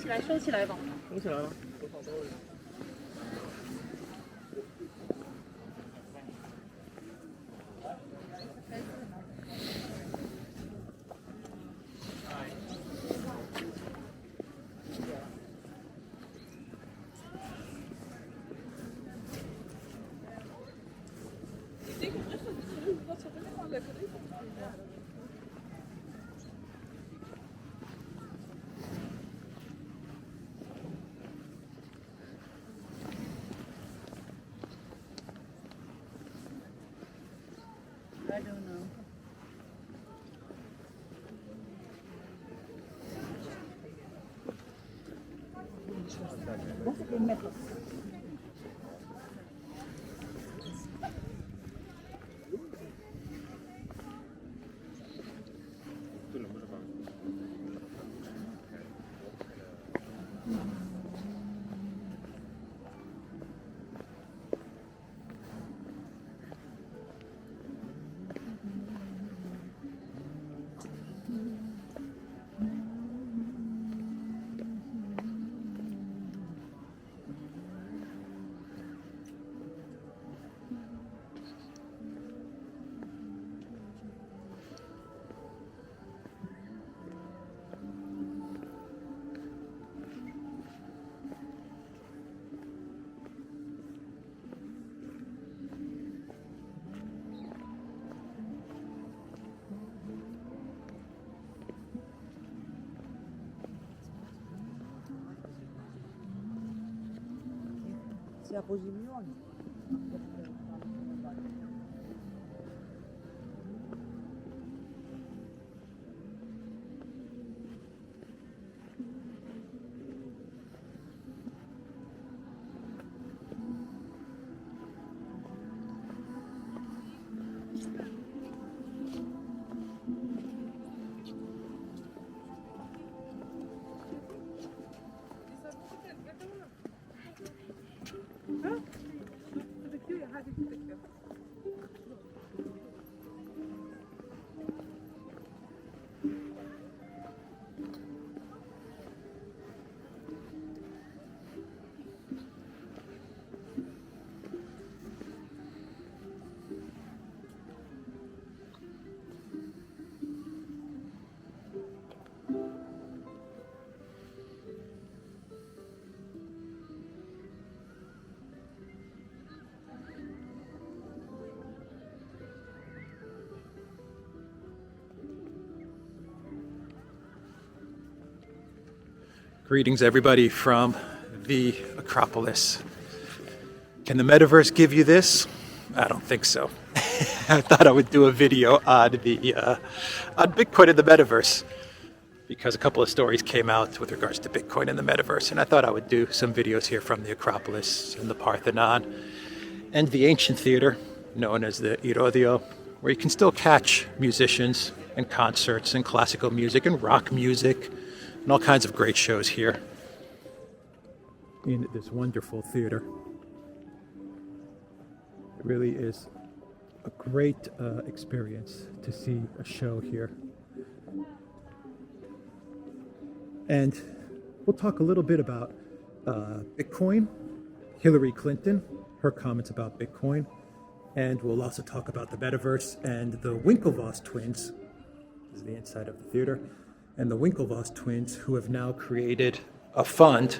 起来，收起来吧。收起来了。I don't know. What's it in metal? Sia posizioni. Greetings, everybody, from the Acropolis. Can the metaverse give you this? I don't think so. I thought I would do a video on Bitcoin in the metaverse because a couple of stories came out with regards to Bitcoin in the metaverse, and I thought I would do some videos here from the Acropolis and the Parthenon and the ancient theater known as the ETHEREUM, where you can still catch musicians and concerts and classical music and rock music and all kinds of great shows here in this wonderful theater. It really is a great experience to see a show here. And we'll talk a little bit about Bitcoin, Hillary Clinton, her comments about Bitcoin, and we'll also talk about the metaverse and the Winklevoss twins. This is the inside of the theater. And the Winklevoss twins, who have now created a fund.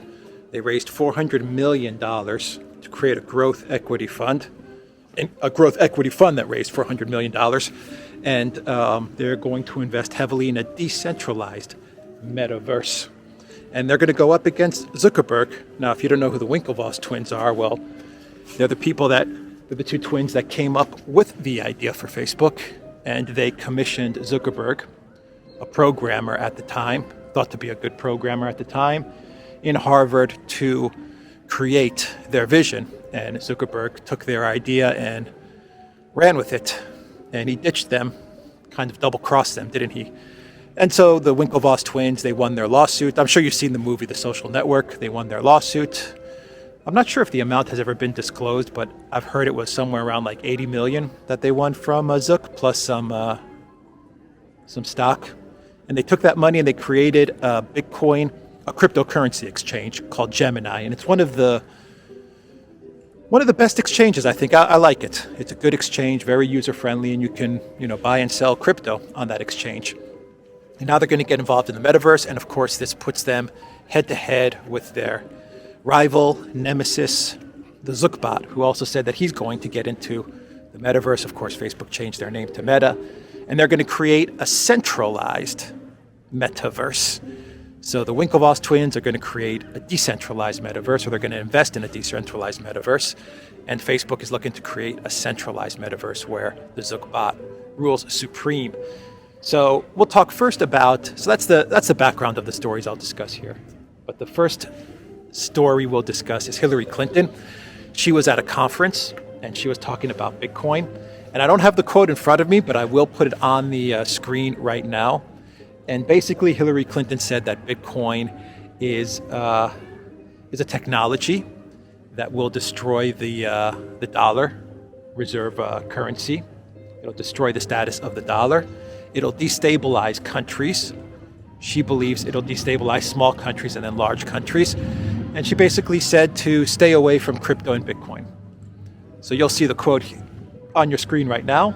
They raised $400 million to create a growth equity fund, and a growth equity fund that raised $400 million. And they're going to invest heavily in a decentralized metaverse. And they're going to go up against Zuckerberg. Now, if you don't know who the Winklevoss twins are, well, they're the two twins that came up with the idea for Facebook. And they commissioned Zuckerberg, a programmer at the time, thought to be a good programmer at the time, in Harvard to create their vision. And Zuckerberg took their idea and ran with it. And he ditched them, kind of double-crossed them, didn't he? And so the Winklevoss twins, they won their lawsuit. I'm sure you've seen the movie The Social Network. They won their lawsuit. I'm not sure if the amount has ever been disclosed, but I've heard it was somewhere around like 80 million that they won from Zuck, plus some stock. And they took that money and they created Bitcoin a cryptocurrency exchange called Gemini, and it's one of the best exchanges, I think. I like it. It's a good exchange, very user-friendly, and you can, buy and sell crypto on that exchange. And now they're going to get involved in the metaverse, and of course this puts them head-to-head with their rival, nemesis, the Zuckerberg, who also said that he's going to get into the metaverse. Of course, Facebook changed their name to Meta, and they're going to create a centralized metaverse. So the Winklevoss twins are going to create a decentralized metaverse, or they're going to invest in a decentralized metaverse. And Facebook is looking to create a centralized metaverse where the Zuckerberg rules supreme. So we'll talk first about, so that's the background of the stories I'll discuss here. But the first story we'll discuss is Hillary Clinton. She was at a conference and she was talking about Bitcoin. And I don't have the quote in front of me, but I will put it on the screen right now. And basically, Hillary Clinton said that Bitcoin is a technology that will destroy the dollar reserve currency. It'll destroy the status of the dollar. It'll destabilize countries. She believes it'll destabilize small countries and then large countries. And she basically said to stay away from crypto and Bitcoin. So you'll see the quote on your screen right now.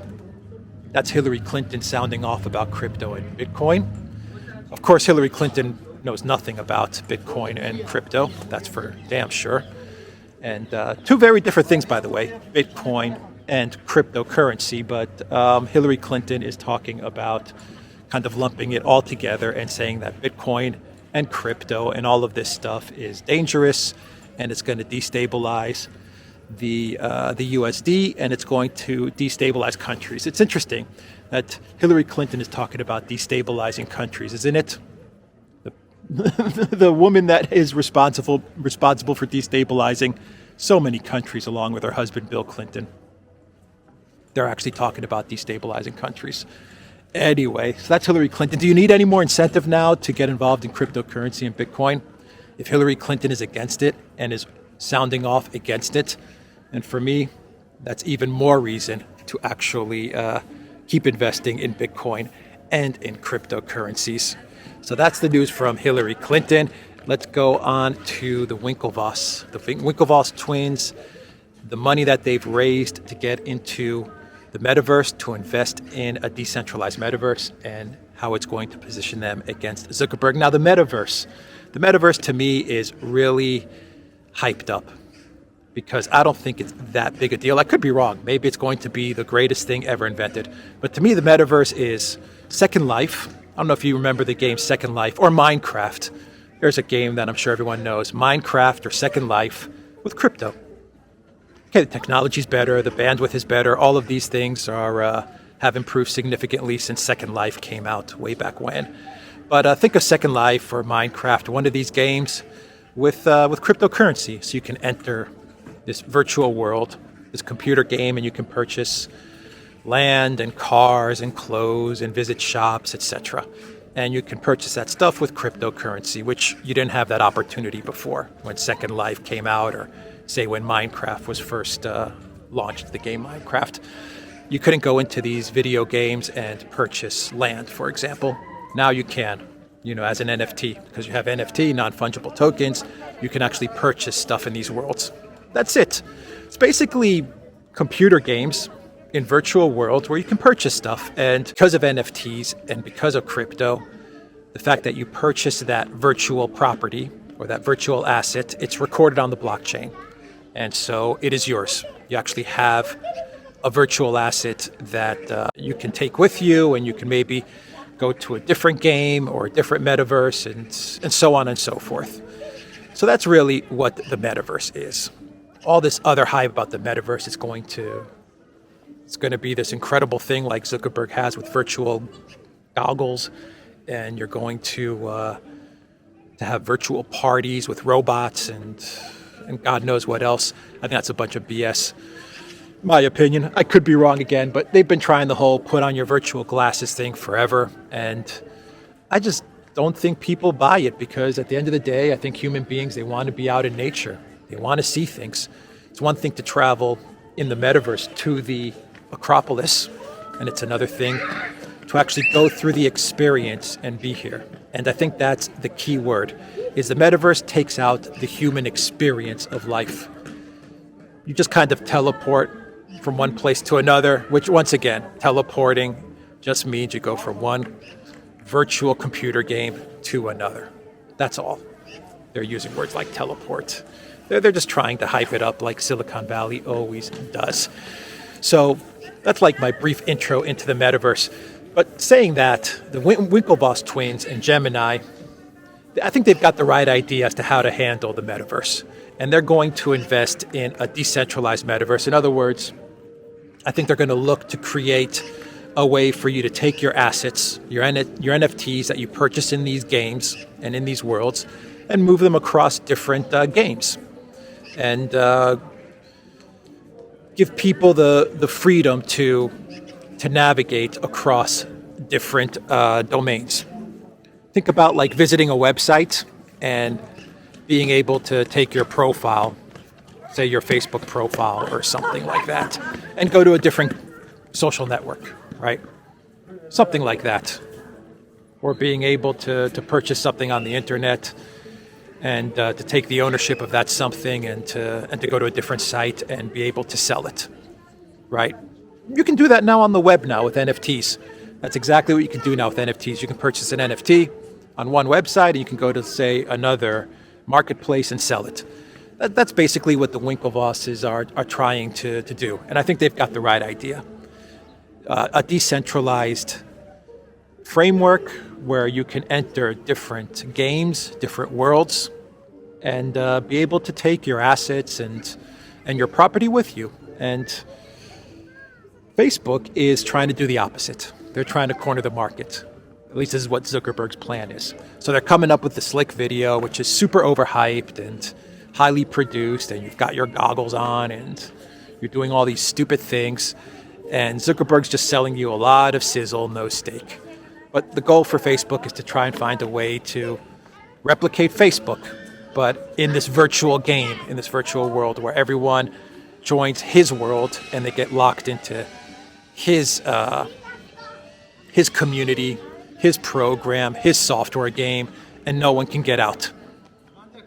That's Hillary Clinton sounding off about crypto and Bitcoin. Of course, Hillary Clinton knows nothing about Bitcoin and crypto. That's for damn sure. And two very different things, by the way, Bitcoin and cryptocurrency. But Hillary Clinton is talking about kind of lumping it all together and saying that Bitcoin and crypto and all of this stuff is dangerous, and it's going to destabilize the USD, and it's going to destabilize countries. It's interesting that Hillary Clinton is talking about destabilizing countries, isn't it? The woman that is responsible for destabilizing so many countries, along with her husband Bill Clinton. They're actually talking about destabilizing countries. Anyway, so that's Hillary Clinton. Do you need any more incentive now to get involved in cryptocurrency and Bitcoin? If Hillary Clinton is against it and is sounding off against it, and for me, that's even more reason to actually keep investing in Bitcoin and in cryptocurrencies. So that's the news from Hillary Clinton. Let's go on to the Winklevoss. The Winklevoss twins, the money that they've raised to get into the metaverse, to invest in a decentralized metaverse, and how it's going to position them against Zuckerberg. Now, the metaverse to me is really hyped up, because I don't think it's that big a deal. I could be wrong. Maybe it's going to be the greatest thing ever invented. But to me, the metaverse is Second Life. I don't know if you remember the game Second Life or Minecraft. There's a game that I'm sure everyone knows, Minecraft or Second Life with crypto. Okay, the technology's better, the bandwidth is better. All of these things have improved significantly since Second Life came out way back when. But think of Second Life or Minecraft, one of these games with cryptocurrency. So you can enter this virtual world, this computer game, and you can purchase land and cars and clothes and visit shops, etc. And you can purchase that stuff with cryptocurrency, which you didn't have that opportunity before when Second Life came out, or say when Minecraft was first launched, the game Minecraft. You couldn't go into these video games and purchase land, for example. Now you can, as an NFT, because you have NFT, non-fungible tokens, you can actually purchase stuff in these worlds. That's it. It's basically computer games in virtual worlds where you can purchase stuff. And because of NFTs and because of crypto, the fact that you purchase that virtual property or that virtual asset, it's recorded on the blockchain. And so it is yours. You actually have a virtual asset that you can take with you, and you can maybe go to a different game or a different metaverse, and so on and so forth. So that's really what the metaverse is. All this other hype about the metaverse is going to be this incredible thing like Zuckerberg has with virtual goggles, and you're going to have virtual parties with robots and God knows what else. I think that's a bunch of BS. My opinion. I could be wrong again, but they've been trying the whole put on your virtual glasses thing forever, and I just don't think people buy it, because at the end of the day, I think human beings, they want to be out in nature. They want to see things. It's one thing to travel in the metaverse to the Acropolis, and it's another thing to actually go through the experience and be here. And I think that's the key word, is the metaverse takes out the human experience of life. You just kind of teleport from one place to another, which once again, teleporting just means you go from one virtual computer game to another. That's all. They're using words like teleport. They're just trying to hype it up like Silicon Valley always does. So that's like my brief intro into the metaverse. But saying that, the Winklevoss twins and Gemini, I think they've got the right idea as to how to handle the metaverse. And they're going to invest in a decentralized metaverse. In other words, I think they're going to look to create a way for you to take your assets, your NFTs that you purchase in these games and in these worlds, and move them across different games. And give people the freedom to navigate across different domains. Think about like visiting a website and being able to take your profile, say your Facebook profile or something like that, and go to a different social network, right? Something like that. Or being able to purchase something on the internet and to take the ownership of that something and to go to a different site and be able to sell it, right? You can do that now on the web now with NFTs. That's exactly what you can do now with NFTs. You can purchase an NFT on one website and you can go to, say, another marketplace and sell it. That's basically what the Winklevosses are trying to do. And I think they've got the right idea. A decentralized framework where you can enter different games, different worlds, and be able to take your assets and your property with you. And Facebook is trying to do the opposite. They're trying to corner the market. At least this is what Zuckerberg's plan is. So they're coming up with the slick video, which is super overhyped and highly produced, and you've got your goggles on and you're doing all these stupid things. And Zuckerberg's just selling you a lot of sizzle, no steak. But the goal for Facebook is to try and find a way to replicate Facebook, but in this virtual game, in this virtual world where everyone joins his world and they get locked into his community, his program, his software game, and no one can get out.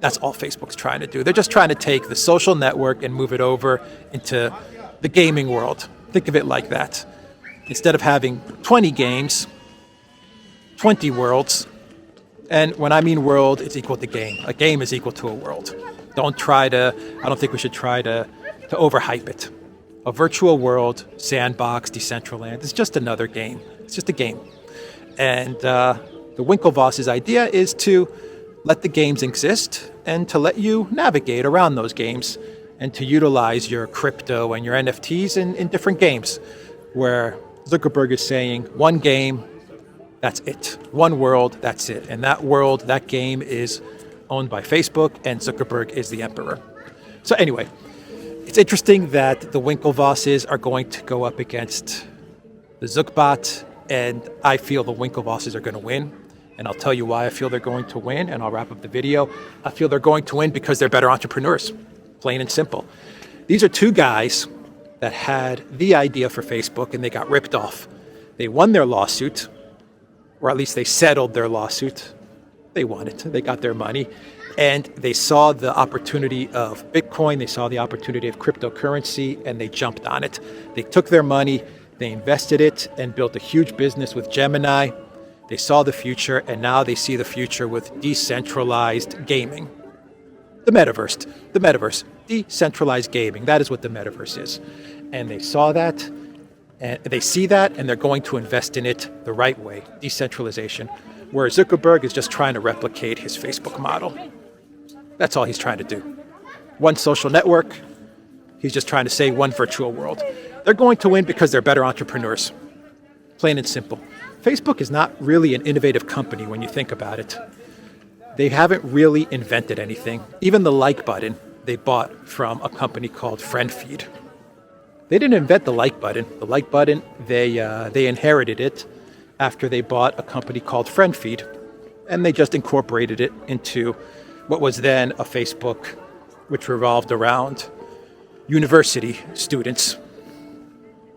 That's all Facebook's trying to do. They're just trying to take the social network and move it over into the gaming world. Think of it like that. Instead of having 20 games, 20 worlds. And when I mean world, it's equal to game. A game is equal to a world. I don't think we should try to overhype it. A virtual world, sandbox, Decentraland, it's just another game. It's just a game. And the Winklevoss's idea is to let the games exist and to let you navigate around those games and to utilize your crypto and your NFTs in different games, where Zuckerberg is saying one game, that's it. One world, that's it. And that world, that game is owned by Facebook, and Zuckerberg is the emperor. So anyway, it's interesting that the Winklevosses are going to go up against the Zuckbot, and I feel the Winklevosses are going to win. And I'll tell you why I feel they're going to win, and I'll wrap up the video. I feel they're going to win because they're better entrepreneurs, plain and simple. These are two guys that had the idea for Facebook, and they got ripped off. They won their lawsuit, or at least they settled their lawsuit. They won it. They got their money. And they saw the opportunity of Bitcoin. They saw the opportunity of cryptocurrency, and they jumped on it. They took their money, they invested it, and built a huge business with Gemini. They saw the future, and now they see the future with decentralized gaming. The metaverse, decentralized gaming. That is what the metaverse is. And they saw that, and they see that, and they're going to invest in it the right way, decentralization, where Zuckerberg is just trying to replicate his Facebook model. That's all he's trying to do. One social network, he's just trying to say one virtual world. They're going to win because they're better entrepreneurs, plain and simple. Facebook is not really an innovative company when you think about it. They haven't really invented anything. Even the like button they bought from a company called FriendFeed. They didn't invent the like button. The like button, they inherited it after they bought a company called FriendFeed, and they just incorporated it into what was then a Facebook, which revolved around university students.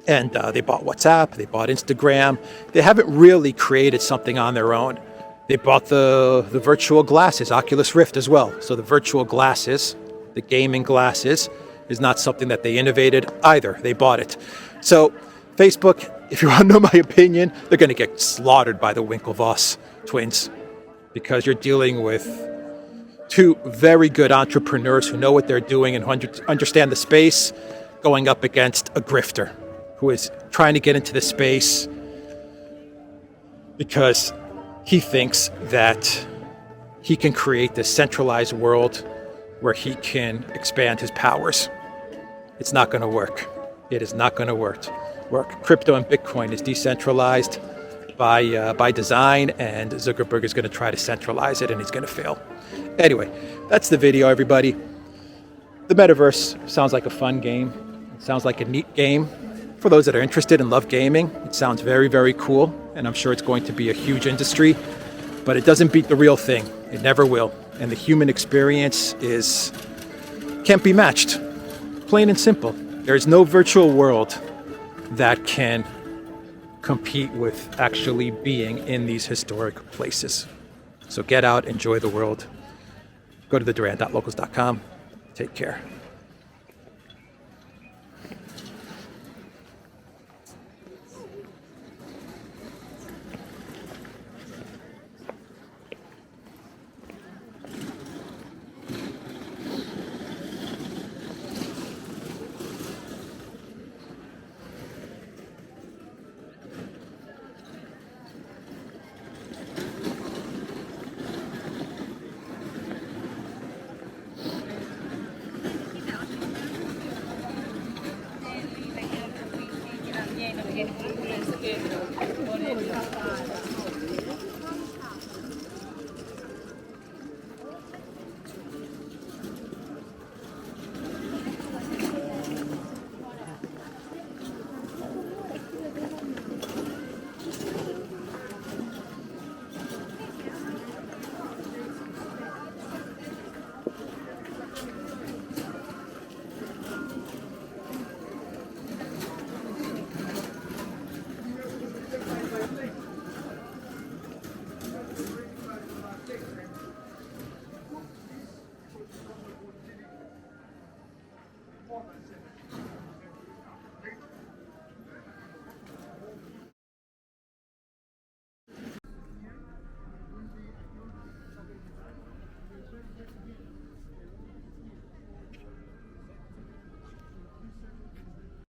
And they bought WhatsApp, they bought Instagram. They haven't really created something on their own. They bought the virtual glasses, Oculus Rift as well. So the virtual glasses, the gaming glasses, is not something that they innovated either. They bought it. So Facebook, if you want to know my opinion, they're going to get slaughtered by the Winklevoss twins, because you're dealing with two very good entrepreneurs who know what they're doing and who understand the space, going up against a grifter who is trying to get into the space because he thinks that he can create this centralized world where he can expand his powers. It's not going to work. It is not going to work. Crypto and Bitcoin is decentralized by design, and Zuckerberg is going to try to centralize it, and he's going to fail. Anyway, that's the video, everybody. The Metaverse sounds like a fun game. It sounds like a neat game. For those that are interested and love gaming, it sounds very, very cool, and I'm sure it's going to be a huge industry, but it doesn't beat the real thing. It never will. And the human experience can't be matched. Plain and simple. There's no virtual world that can compete with actually being in these historic places. So get out, enjoy the world. Go to the Duran.locals.com. Take care.